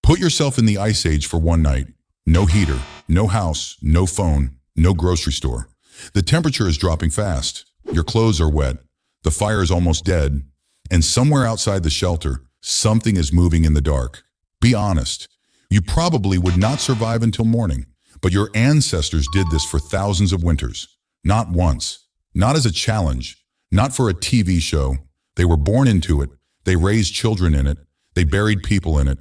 Put yourself in the Ice Age for one night. No heater, no house, no phone, no grocery store. The temperature is dropping fast. Your clothes are wet. The fire is almost dead. And somewhere outside the shelter, something is moving in the dark. Be honest. You probably would not survive until morning. But your ancestors did this for thousands of winters. Not once. Not as a challenge. Not for a TV show. They were born into it. They raised children in it. They buried people in it.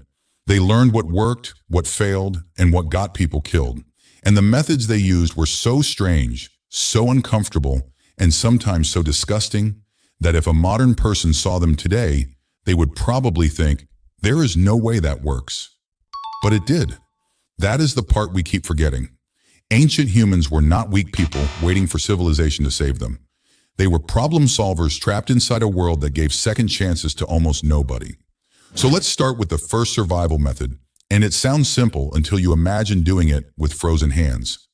They learned what worked, what failed, and what got people killed. And the methods they used were so strange, so uncomfortable, and sometimes so disgusting that if a modern person saw them today, they would probably think, there is no way that works. But it did. That is the part we keep forgetting. Ancient humans were not weak people waiting for civilization to save them. They were problem solvers trapped inside a world that gave second chances to almost nobody. So let's start with the first survival method, and it sounds simple until you imagine doing it with frozen hands.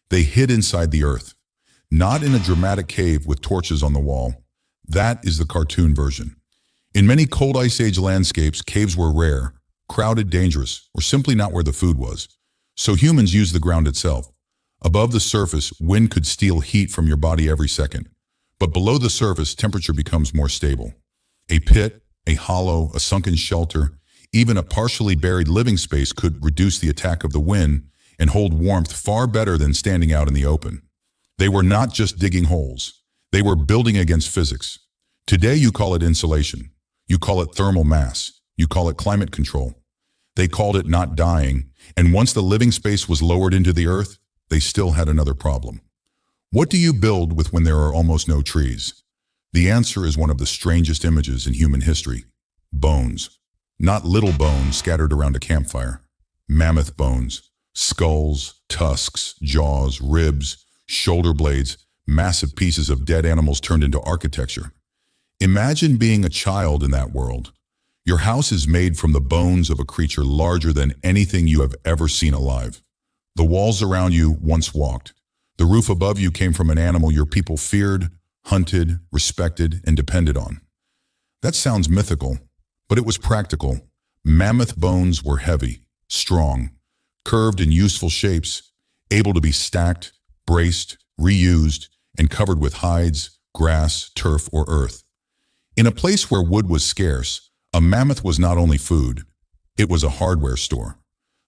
They hid inside the earth, not in a dramatic cave with torches on the wall. That is the cartoon version. In many cold Ice Age landscapes, caves were rare, crowded, dangerous, or simply not where the food was. So humans used the ground itself. Above the surface, wind could steal heat from your body every second. But below the surface, temperature becomes more stable. A pit, a hollow, a sunken shelter, even a partially buried living space could reduce the attack of the wind and hold warmth far better than standing out in the open. They were not just digging holes. They were building against physics. Today you call it insulation. You call it thermal mass. You call it climate control. They called it not dying, and once the living space was lowered into the earth, they still had another problem. What do you build with when there are almost no trees? The answer is one of the strangest images in human history. Bones. Not little bones scattered around a campfire. Mammoth bones. Skulls, tusks, jaws, ribs, shoulder blades, massive pieces of dead animals turned into architecture. Imagine being a child in that world. Your house is made from the bones of a creature larger than anything you have ever seen alive. The walls around you once walked. The roof above you came from an animal your people feared, hunted, respected, and depended on. That sounds mythical, but it was practical. Mammoth bones were heavy, strong, curved in useful shapes, able to be stacked, braced, reused, and covered with hides, grass, turf, or earth. In a place where wood was scarce, a mammoth was not only food, it was a hardware store.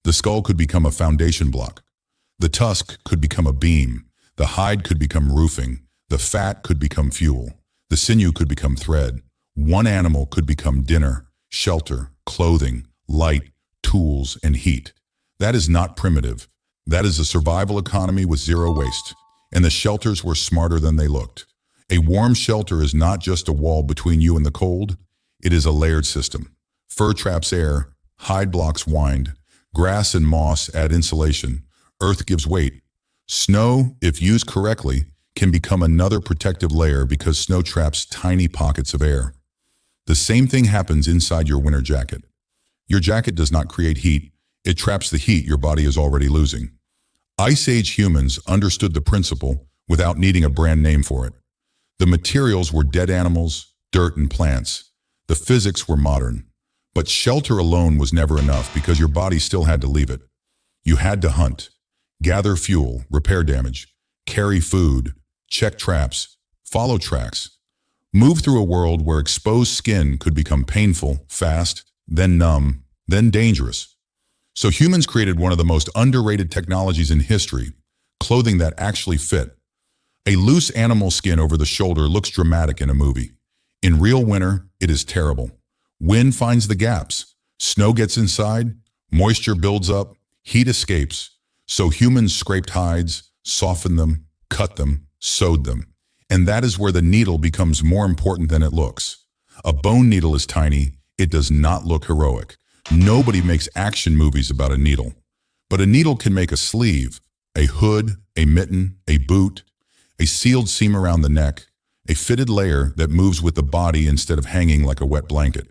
The skull could become a foundation block. The tusk could become a beam. The hide could become roofing. The fat could become fuel. The sinew could become thread. One animal could become dinner, shelter, clothing, light, tools, and heat. That is not primitive. That is a survival economy with zero waste. And the shelters were smarter than they looked. A warm shelter is not just a wall between you and the cold. It is a layered system. Fur traps air, hide blocks wind, grass and moss add insulation, earth gives weight. Snow, if used correctly, can become another protective layer because snow traps tiny pockets of air. The same thing happens inside your winter jacket. Your jacket does not create heat, it traps the heat your body is already losing. Ice Age humans understood the principle without needing a brand name for it. The materials were dead animals, dirt, and plants. The physics were modern. But shelter alone was never enough because your body still had to leave it. You had to hunt, gather fuel, repair damage, carry food, check traps, follow tracks, move through a world where exposed skin could become painful, fast, then numb, then dangerous. So humans created one of the most underrated technologies in history, clothing that actually fit. A loose animal skin over the shoulder looks dramatic in a movie. In real winter, it is terrible. Wind finds the gaps, snow gets inside, moisture builds up, heat escapes. So humans scraped hides, softened them, cut them, sewed them. And that is where the needle becomes more important than it looks. A bone needle is tiny, it does not look heroic. Nobody makes action movies about a needle. But a needle can make a sleeve, a hood, a mitten, a boot, a sealed seam around the neck, a fitted layer that moves with the body instead of hanging like a wet blanket.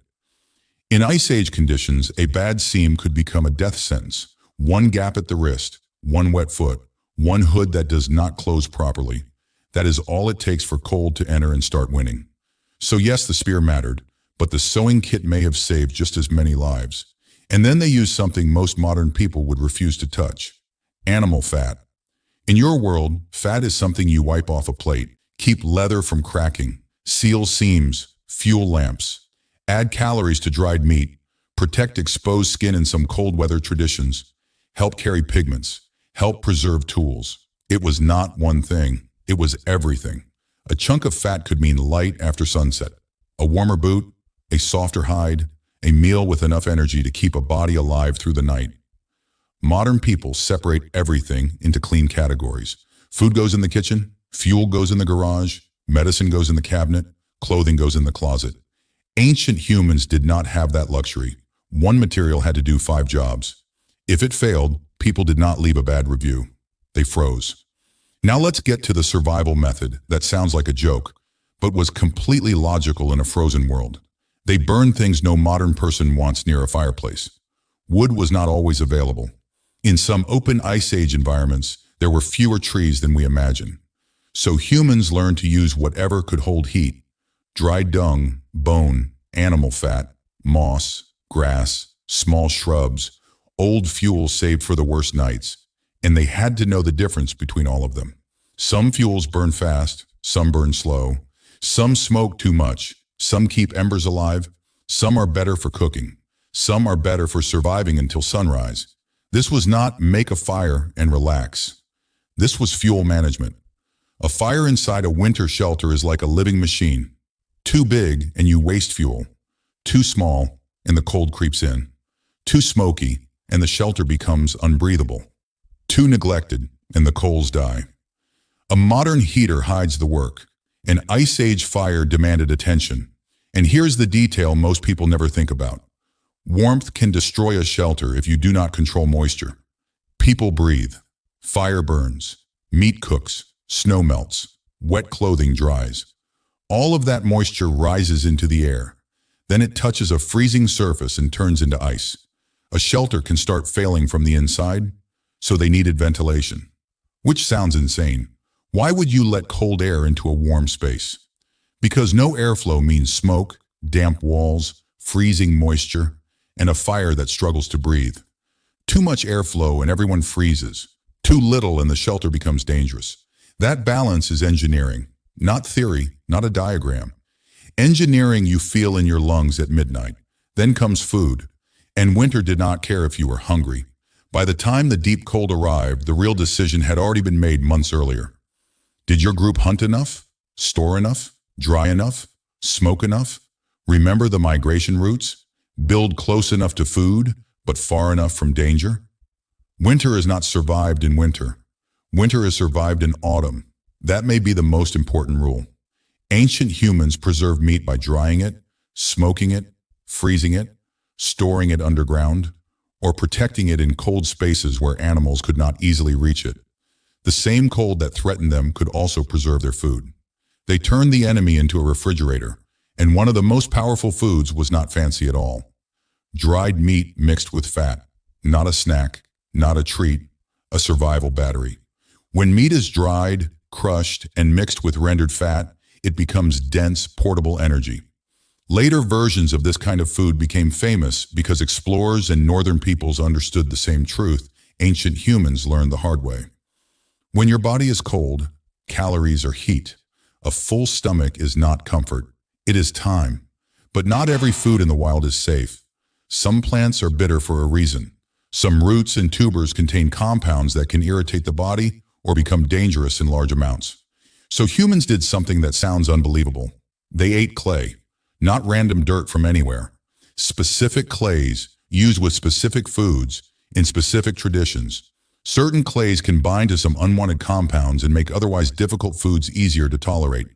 In Ice Age conditions, a bad seam could become a death sentence. One gap at the wrist, one wet foot, one hood that does not close properly. That is all it takes for cold to enter and start winning. So yes, the spear mattered, but the sewing kit may have saved just as many lives. And then they used something most modern people would refuse to touch: animal fat. In your world, fat is something you wipe off a plate, keep leather from cracking, seal seams, fuel lamps, add calories to dried meat, protect exposed skin in some cold weather traditions, help carry pigments, help preserve tools. It was not one thing, it was everything. A chunk of fat could mean light after sunset, a warmer boot, a softer hide, a meal with enough energy to keep a body alive through the night. Modern people separate everything into clean categories. Food goes in the kitchen, fuel goes in the garage, medicine goes in the cabinet, clothing goes in the closet. Ancient humans did not have that luxury. One material had to do 5 jobs. If it failed, people did not leave a bad review. They froze. Now let's get to the survival method that sounds like a joke, but was completely logical in a frozen world. They burned things no modern person wants near a fireplace. Wood was not always available. In some open Ice Age environments, there were fewer trees than we imagine. So humans learned to use whatever could hold heat: dried dung, bone, animal fat, moss, grass, small shrubs, old fuel saved for the worst nights. And they had to know the difference between all of them. Some fuels burn fast, some burn slow, some smoke too much, some keep embers alive, some are better for cooking, some are better for surviving until sunrise. This was not make a fire and relax. This was fuel management. A fire inside a winter shelter is like a living machine. Too big and you waste fuel. Too small and the cold creeps in. Too smoky and the shelter becomes unbreathable. Too neglected and the coals die. A modern heater hides the work. An Ice Age fire demanded attention. And here's the detail most people never think about. Warmth can destroy a shelter if you do not control moisture. People breathe. Fire burns. Meat cooks. Snow melts. Wet clothing dries. All of that moisture rises into the air. Then it touches a freezing surface and turns into ice. A shelter can start failing from the inside, so they needed ventilation. Which sounds insane. Why would you let cold air into a warm space? Because no airflow means smoke, damp walls, freezing moisture, and a fire that struggles to breathe. Too much airflow and everyone freezes. Too little and the shelter becomes dangerous. That balance is engineering, not theory, not a diagram. Engineering you feel in your lungs at midnight. Then comes food. And winter did not care if you were hungry. By the time the deep cold arrived, the real decision had already been made months earlier. Did your group hunt enough? Store enough? Dry enough? Smoke enough? Remember the migration routes? Build close enough to food, but far enough from danger? Winter is not survived in winter. Winter is survived in autumn. That may be the most important rule. Ancient humans preserved meat by drying it, smoking it, freezing it, storing it underground, or protecting it in cold spaces where animals could not easily reach it. The same cold that threatened them could also preserve their food. They turned the enemy into a refrigerator, and one of the most powerful foods was not fancy at all. Dried meat mixed with fat, not a snack, not a treat, a survival battery. When meat is dried, crushed, and mixed with rendered fat, it becomes dense, portable energy. Later versions of this kind of food became famous because explorers and northern peoples understood the same truth ancient humans learned the hard way. When your body is cold, calories are heat. A full stomach is not comfort. It is time. But not every food in the wild is safe. Some plants are bitter for a reason. Some roots and tubers contain compounds that can irritate the body or become dangerous in large amounts. So humans did something that sounds unbelievable. They ate clay, not random dirt from anywhere. Specific clays used with specific foods in specific traditions. Certain clays can bind to some unwanted compounds and make otherwise difficult foods easier to tolerate.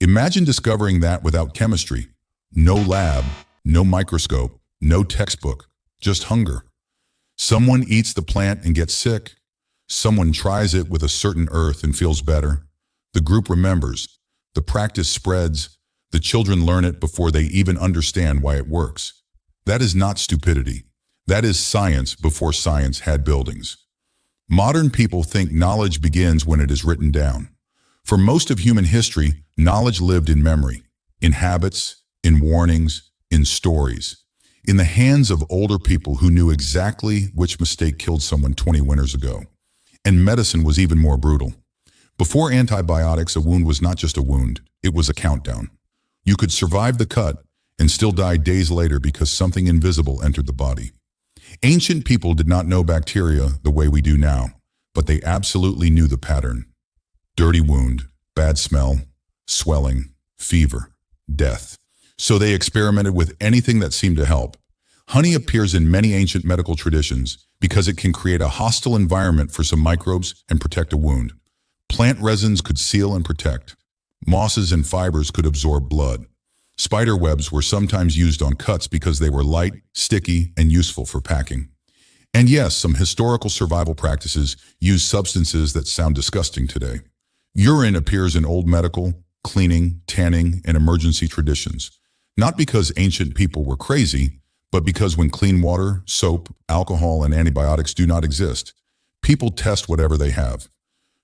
Imagine discovering that without chemistry. No lab, no microscope, no textbook, just hunger. Someone eats the plant and gets sick. Someone tries it with a certain earth and feels better. The group remembers. The practice spreads. The children learn it before they even understand why it works. That is not stupidity. That is science before science had buildings. Modern people think knowledge begins when it is written down. For most of human history, knowledge lived in memory, in habits, in warnings, in stories. in the hands of older people who knew exactly which mistake killed someone 20 winters ago. And medicine was even more brutal. Before antibiotics, a wound was not just a wound, it was a countdown. You could survive the cut and still die days later because something invisible entered the body. Ancient people did not know bacteria the way we do now, but they absolutely knew the pattern. Dirty wound, bad smell, swelling, fever, death. So they experimented with anything that seemed to help. Honey appears in many ancient medical traditions because it can create a hostile environment for some microbes and protect a wound. Plant resins could seal and protect. Mosses and fibers could absorb blood. Spider webs were sometimes used on cuts because they were light, sticky, and useful for packing. And yes, some historical survival practices use substances that sound disgusting today. Urine appears in old medical, cleaning, tanning, and emergency traditions. Not because ancient people were crazy, but because when clean water, soap, alcohol, and antibiotics do not exist, people test whatever they have.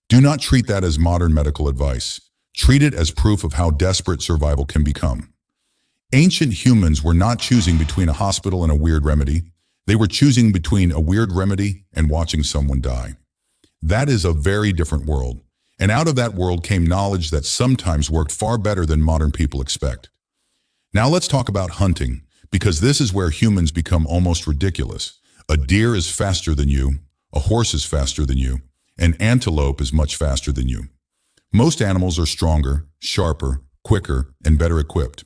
Do not treat that as modern medical advice. Treat it as proof of how desperate survival can become. Ancient humans were not choosing between a hospital and a weird remedy. They were choosing between a weird remedy and watching someone die. That is a very different world. And out of that world came knowledge that sometimes worked far better than modern people expect. Now let's talk about hunting, because this is where humans become almost ridiculous. A deer is faster than you, a horse is faster than you, an antelope is much faster than you. Most animals are stronger, sharper, quicker, and better equipped.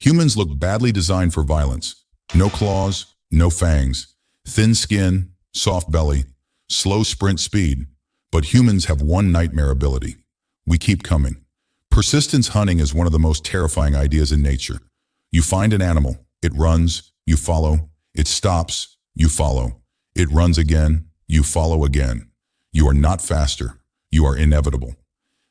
Humans look badly designed for violence. No claws, no fangs, thin skin, soft belly, slow sprint speed. But humans have one nightmare ability. We keep coming. Persistence hunting is one of the most terrifying ideas in nature. You find an animal, it runs, you follow, it stops, you follow, it runs again, you follow again. You are not faster, you are inevitable.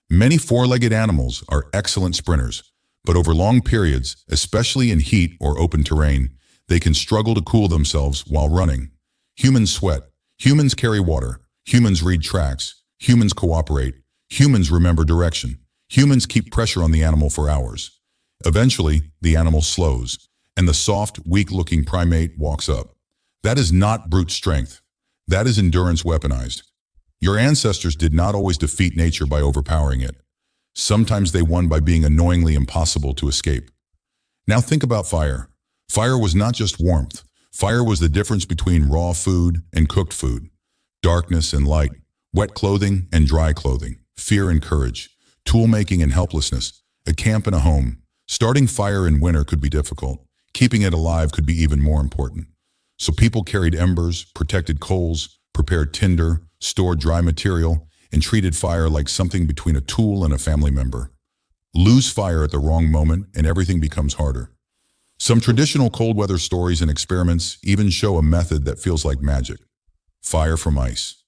Many four-legged animals are excellent sprinters, but over long periods, especially in heat or open terrain, they can struggle to cool themselves while running. Humans sweat, humans carry water, humans read tracks, humans cooperate, humans remember direction, humans keep pressure on the animal for hours. Eventually, the animal slows, and the soft, weak-looking primate walks up. That is not brute strength. That is endurance weaponized. Your ancestors did not always defeat nature by overpowering it. Sometimes they won by being annoyingly impossible to escape. Now think about fire. Fire was not just warmth. Fire was the difference between raw food and cooked food, darkness and light, wet clothing and dry clothing, fear and courage, tool making and helplessness, a camp and a home. Starting fire in winter could be difficult. Keeping it alive could be even more important. So people carried embers, protected coals, prepared tinder, stored dry material, and treated fire like something between a tool and a family member. Lose fire at the wrong moment and everything becomes harder. Some traditional cold weather stories and experiments even show a method that feels like magic. Fire from ice.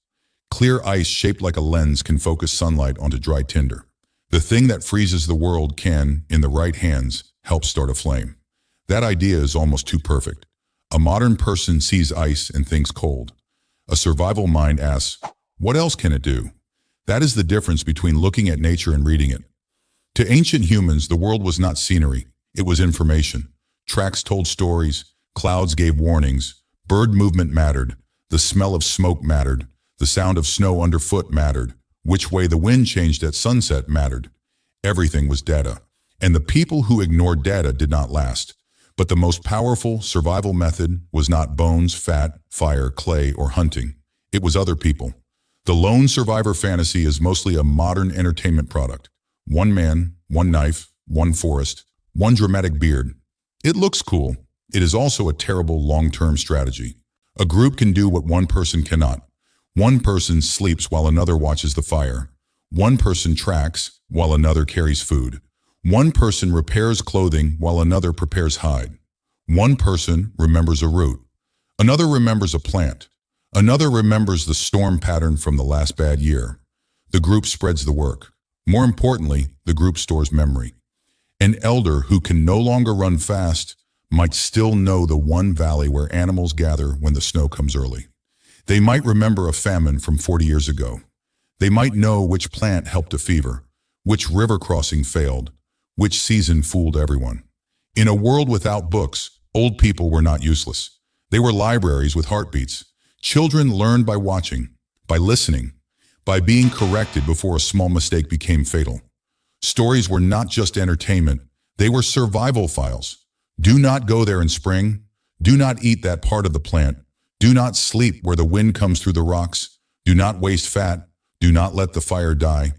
Clear ice shaped like a lens can focus sunlight onto dry tinder. The thing that freezes the world can, in the right hands, help start a flame. That idea is almost too perfect. A modern person sees ice and thinks cold. A survival mind asks, what else can it do? That is the difference between looking at nature and reading it. To ancient humans, the world was not scenery, it was information. Tracks told stories, clouds gave warnings, bird movement mattered, the smell of smoke mattered, the sound of snow underfoot mattered, which way the wind changed at sunset mattered. Everything was data, and the people who ignored data did not last. But the most powerful survival method was not bones, fat, fire, clay, or hunting. It was other people. The lone survivor fantasy is mostly a modern entertainment product. One man, one knife, one forest, one dramatic beard. It looks cool. It is also a terrible long-term strategy. A group can do what one person cannot. One person sleeps while another watches the fire. One person tracks while another carries food. One person repairs clothing while another prepares hide. One person remembers a route. Another remembers a plant. Another remembers the storm pattern from the last bad year. The group spreads the work. More importantly, the group stores memory. An elder who can no longer run fast might still know the one valley where animals gather when the snow comes early. They might remember a famine from 40 years ago. They might know which plant helped a fever, which river crossing failed, which season fooled everyone. In a world without books, Old people were not useless. They were libraries with heartbeats. Children learned by watching, by listening, by being corrected before a small mistake became fatal. Stories were not just entertainment, they were survival files. Do not go there in spring. Do not eat that part of the plant. Do not sleep where the wind comes through the rocks. Do not waste fat. Do not let the fire die.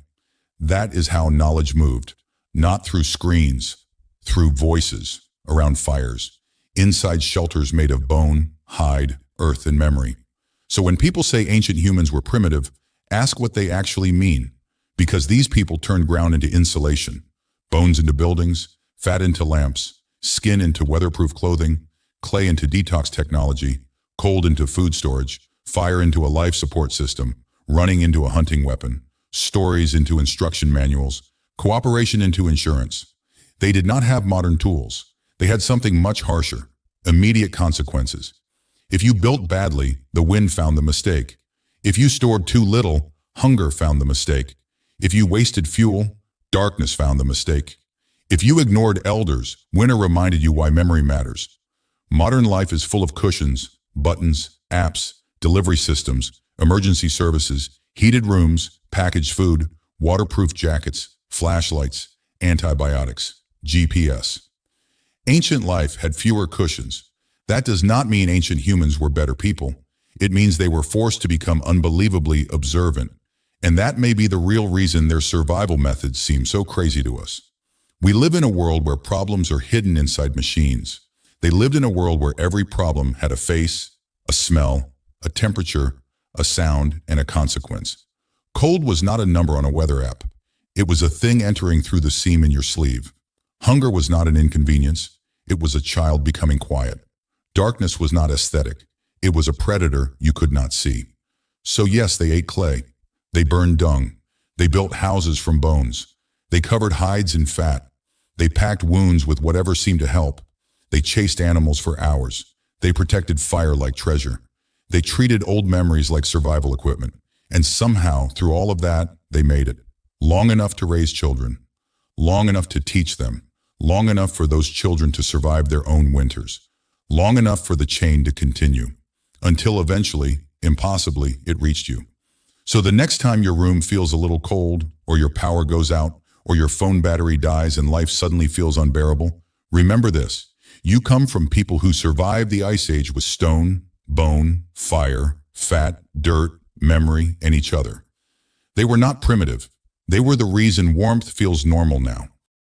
That is how knowledge moved, not through screens, through voices, around fires, inside shelters made of bone, hide, earth, and memory. So when people say ancient humans were primitive, ask what they actually mean, because these people turned ground into insulation, bones into buildings, fat into lamps, skin into weatherproof clothing, clay into detox technology, cold into food storage, fire into a life support system, running into a hunting weapon, stories into instruction manuals, cooperation into insurance. They did not have modern tools. They had something much harsher, immediate consequences. If you built badly, the wind found the mistake. If you stored too little, hunger found the mistake. If you wasted fuel, darkness found the mistake. If you ignored elders, winter reminded you why memory matters. Modern life is full of cushions, buttons, apps, delivery systems, emergency services, heated rooms, packaged food, waterproof jackets, flashlights, antibiotics, GPS. Ancient life had fewer cushions. That does not mean ancient humans were better people. It means they were forced to become unbelievably observant. And that may be the real reason their survival methods seem so crazy to us. We live in a world where problems are hidden inside machines. They lived in a world where every problem had a face, a smell, a temperature, a sound, and a consequence. Cold was not a number on a weather app. It was a thing entering through the seam in your sleeve. Hunger was not an inconvenience. It was a child becoming quiet. Darkness was not aesthetic. It was a predator you could not see. So yes, they ate clay. They burned dung. They built houses from bones. They covered hides in fat. They packed wounds with whatever seemed to help. They chased animals for hours. They protected fire like treasure. They treated old memories like survival equipment. And somehow, through all of that, they made it. Long enough to raise children. Long enough to teach them. Long enough for those children to survive their own winters. Long enough for the chain to continue. Until eventually, impossibly, it reached you. So the next time your room feels a little cold, or your power goes out, or your phone battery dies and life suddenly feels unbearable, remember this. You come from people who survived the Ice Age with stone, bone, fire, fat, dirt, memory, and each other. They were not primitive. They were the reason warmth feels normal now.